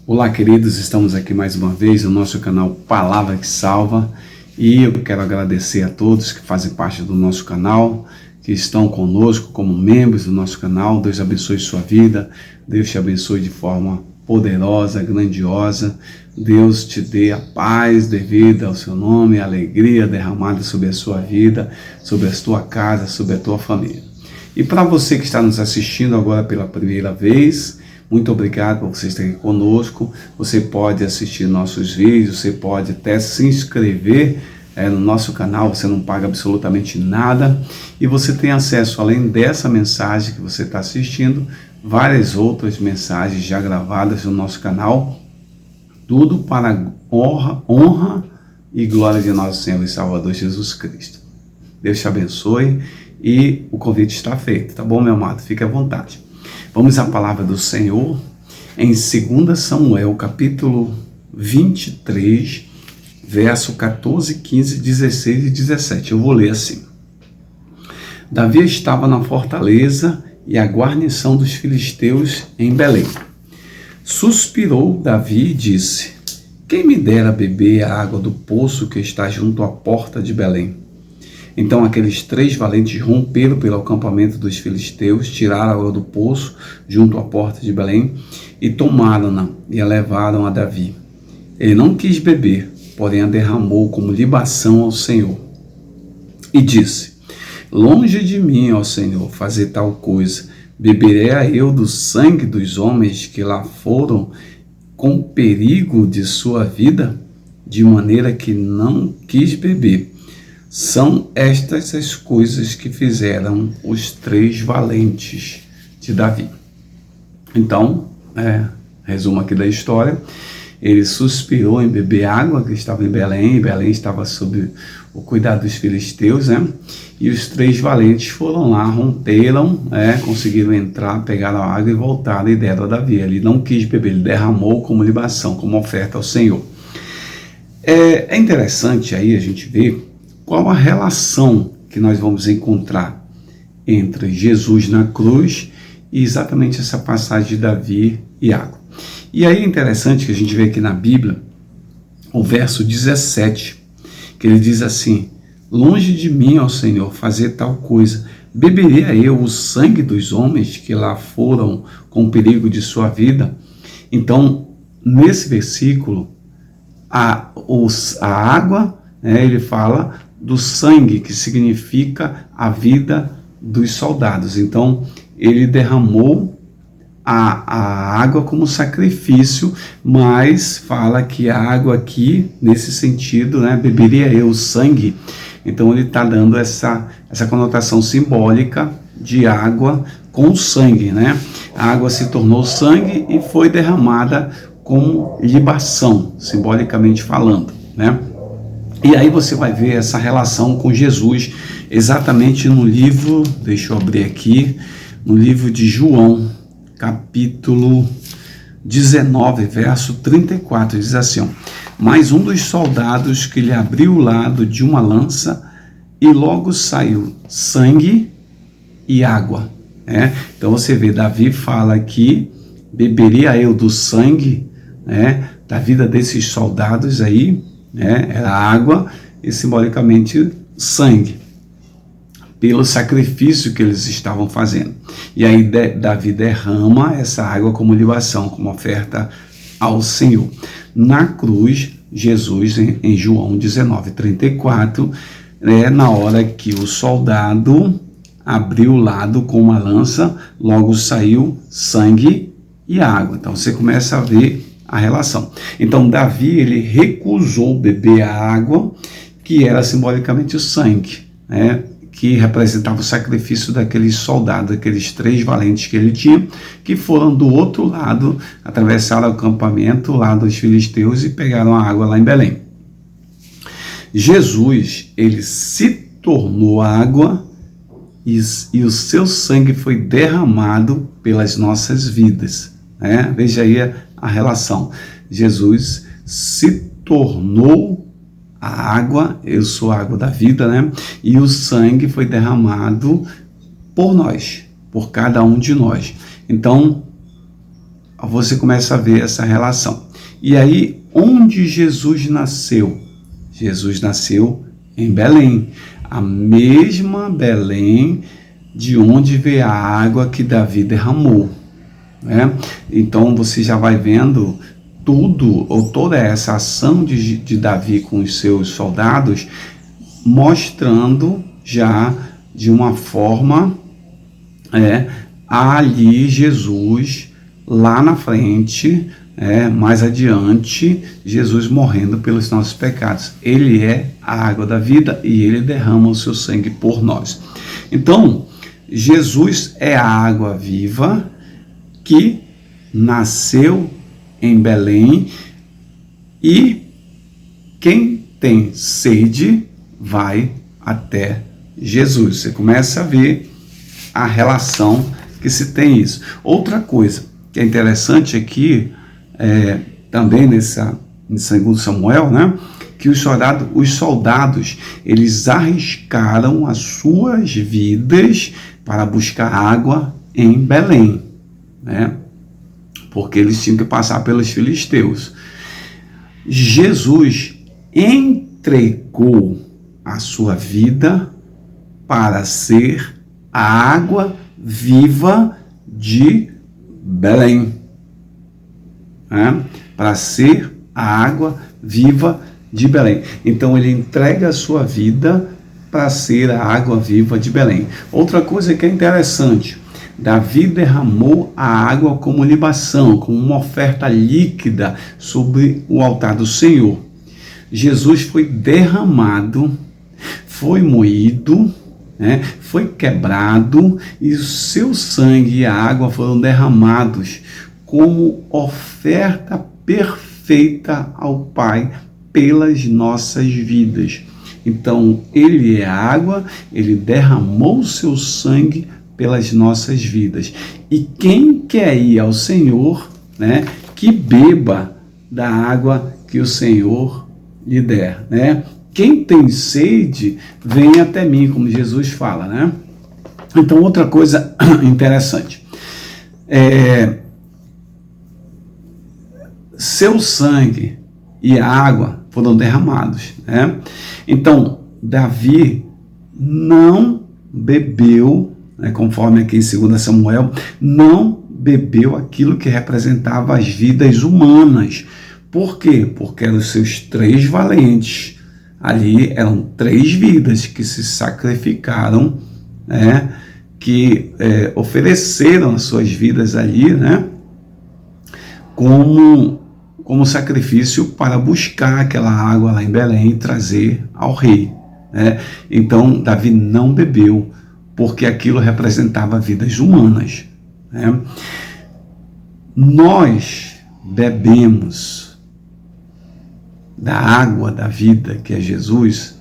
Olá, queridos, estamos aqui mais uma vez no nosso canal Palavra que Salva e eu quero agradecer a todos que fazem parte do nosso canal, que estão conosco como membros do nosso canal. Deus abençoe sua vida, Deus te abençoe de forma poderosa, grandiosa. Deus te dê a paz devida ao seu nome, a alegria derramada sobre a sua vida, sobre a tua casa, sobre a tua família. E para você que está nos assistindo agora pela primeira vez, muito obrigado por você estar aqui conosco. Você pode assistir nossos vídeos, você pode até se inscrever no nosso canal, você não paga absolutamente nada. E você tem acesso, além dessa mensagem que você está assistindo, várias outras mensagens já gravadas no nosso canal, tudo para a honra e glória de nosso Senhor e Salvador Jesus Cristo. Deus te abençoe e o convite está feito, tá bom, meu amado? Fique à vontade. Vamos à palavra do Senhor em 2 Samuel, capítulo 23, verso 14, 15, 16 e 17. Eu vou ler assim. Davi estava na fortaleza e a guarnição dos filisteus em Belém. Suspirou Davi e disse: quem me dera beber a água do poço que está junto à porta de Belém? Então aqueles 3 valentes romperam pelo acampamento dos filisteus, tiraram a água do poço junto à porta de Belém e tomaram-na e a levaram a Davi. Ele não quis beber, porém a derramou como libação ao Senhor. E disse: longe de mim, ó Senhor, fazer tal coisa. Beberei eu do sangue dos homens que lá foram com perigo de sua vida? De maneira que não quis beber. São estas as coisas que fizeram os 3 valentes de Davi. Então, resumo aqui da história. Ele suspirou em beber água que estava em Belém, e Belém estava sob o cuidado dos filisteus, e os 3 valentes foram lá, romperam, conseguiram entrar, pegaram a água e voltaram e deram a Davi. Ele não quis beber, ele derramou como libação, como oferta ao Senhor. É interessante aí a gente ver qual a relação que nós vamos encontrar entre Jesus na cruz e exatamente essa passagem de Davi e água. E aí é interessante que a gente vê aqui na Bíblia, o verso 17, que ele diz assim: longe de mim, ó Senhor, fazer tal coisa. Beberia eu o sangue dos homens que lá foram com perigo de sua vida? Então, nesse versículo, a água, ele fala do sangue, que significa a vida dos soldados. Então, ele derramou a água como sacrifício, mas fala que a água aqui, nesse sentido, beberia eu o sangue. Então, ele está dando essa conotação simbólica de água com sangue, A água se tornou sangue e foi derramada como libação, simbolicamente falando, E aí você vai ver essa relação com Jesus exatamente no livro, deixa eu abrir aqui, no livro de João, capítulo 19, verso 34, diz assim: mas um dos soldados que lhe abriu o lado de uma lança e logo saiu sangue e água. Então você vê, Davi fala aqui: beberia eu do sangue, da vida desses soldados aí, era água e simbolicamente sangue, pelo sacrifício que eles estavam fazendo. E aí Davi derrama essa água como libação, como oferta ao Senhor. Na cruz, Jesus, em João 19, 34, na hora que o soldado abriu o lado com uma lança, logo saiu sangue e água. Então você começa a ver a relação. Então Davi, ele recusou beber a água, que era simbolicamente o sangue, que representava o sacrifício daqueles soldados, aqueles 3 valentes que ele tinha, que foram do outro lado, atravessaram o acampamento lá dos filisteus e pegaram a água lá em Belém. Jesus, ele se tornou água e o seu sangue foi derramado pelas nossas vidas. Veja aí a relação. Jesus se tornou a água, eu sou a água da vida, e o sangue foi derramado por nós, por cada um de nós. Então, você começa a ver essa relação. E aí, onde Jesus nasceu? Jesus nasceu em Belém, a mesma Belém de onde veio a água que Davi derramou, né? Então você já vai vendo tudo, ou toda essa ação de Davi com os seus soldados, mostrando já de uma forma ali Jesus lá na frente, mais adiante, Jesus morrendo pelos nossos pecados. Ele é a água da vida e ele derrama o seu sangue por nós. Então, Jesus é a água viva que nasceu em Belém, e quem tem sede vai até Jesus. Você começa a ver a relação que se tem isso. Outra coisa que é interessante aqui, também em 2 Samuel, né, que os soldados eles arriscaram as suas vidas para buscar água em Belém, né, porque eles tinham que passar pelos filisteus. Jesus entregou a sua vida para ser a água viva de Belém, né? Para ser a água viva de Belém. Então ele entrega a sua vida para ser a água viva de Belém. Outra coisa que é interessante, Davi derramou a água como libação, como uma oferta líquida sobre o altar do Senhor. Jesus foi derramado, foi moído, foi quebrado, e o seu sangue e a água foram derramados como oferta perfeita ao Pai pelas nossas vidas. Então, ele é a água, ele derramou o seu sangue pelas nossas vidas. E quem quer ir ao Senhor, que beba da água que o Senhor lhe der, Quem tem sede, vem até mim, como Jesus fala, Então, outra coisa interessante, seu sangue e a água foram derramados, Então, Davi não bebeu, conforme aqui em 2 Samuel, não bebeu aquilo que representava as vidas humanas. Por quê? Porque eram os seus 3 valentes. Ali eram 3 vidas que se sacrificaram, que ofereceram as suas vidas ali, como sacrifício para buscar aquela água lá em Belém e trazer ao rei. Então, Davi não bebeu, porque aquilo representava vidas humanas. Nós bebemos da água da vida, que é Jesus,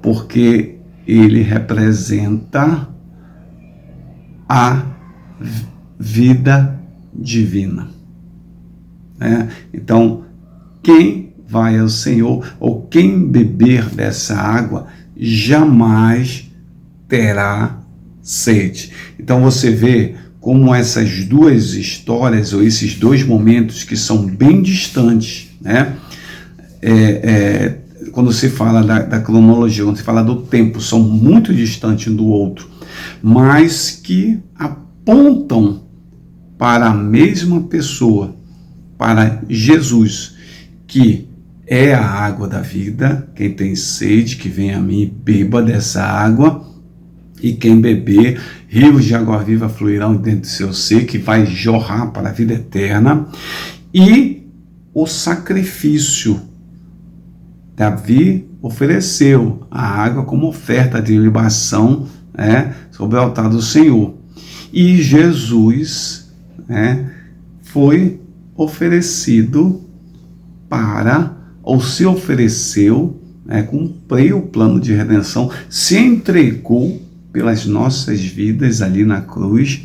porque ele representa a vida divina. Então, quem vai ao Senhor, ou quem beber dessa água, jamais terá sede. Então você vê como essas duas histórias, ou esses 2 momentos que são bem distantes, quando se fala da cronologia, quando se fala do tempo, são muito distantes um do outro, mas que apontam para a mesma pessoa, para Jesus, que é a água da vida. Quem tem sede, que venha a mim e beba dessa água, e quem beber, rios de água viva fluirão dentro do seu ser, que vai jorrar para a vida eterna. E o sacrifício, Davi ofereceu a água como oferta de libação, sobre o altar do Senhor. E Jesus, foi oferecido ou se ofereceu, cumpriu o plano de redenção, se entregou pelas nossas vidas ali na cruz,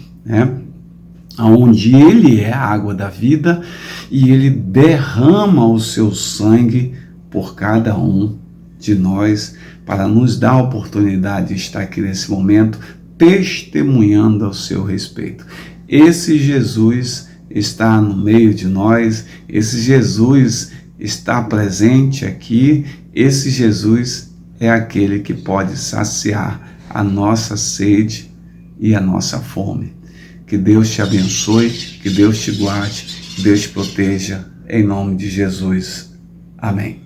onde ele é a água da vida, e ele derrama o seu sangue por cada um de nós, para nos dar a oportunidade de estar aqui nesse momento testemunhando ao seu respeito. Esse Jesus, está no meio de nós, esse Jesus está presente aqui, esse Jesus é aquele que pode saciar a nossa sede e a nossa fome. Que Deus te abençoe, que Deus te guarde, que Deus te proteja, em nome de Jesus. Amém.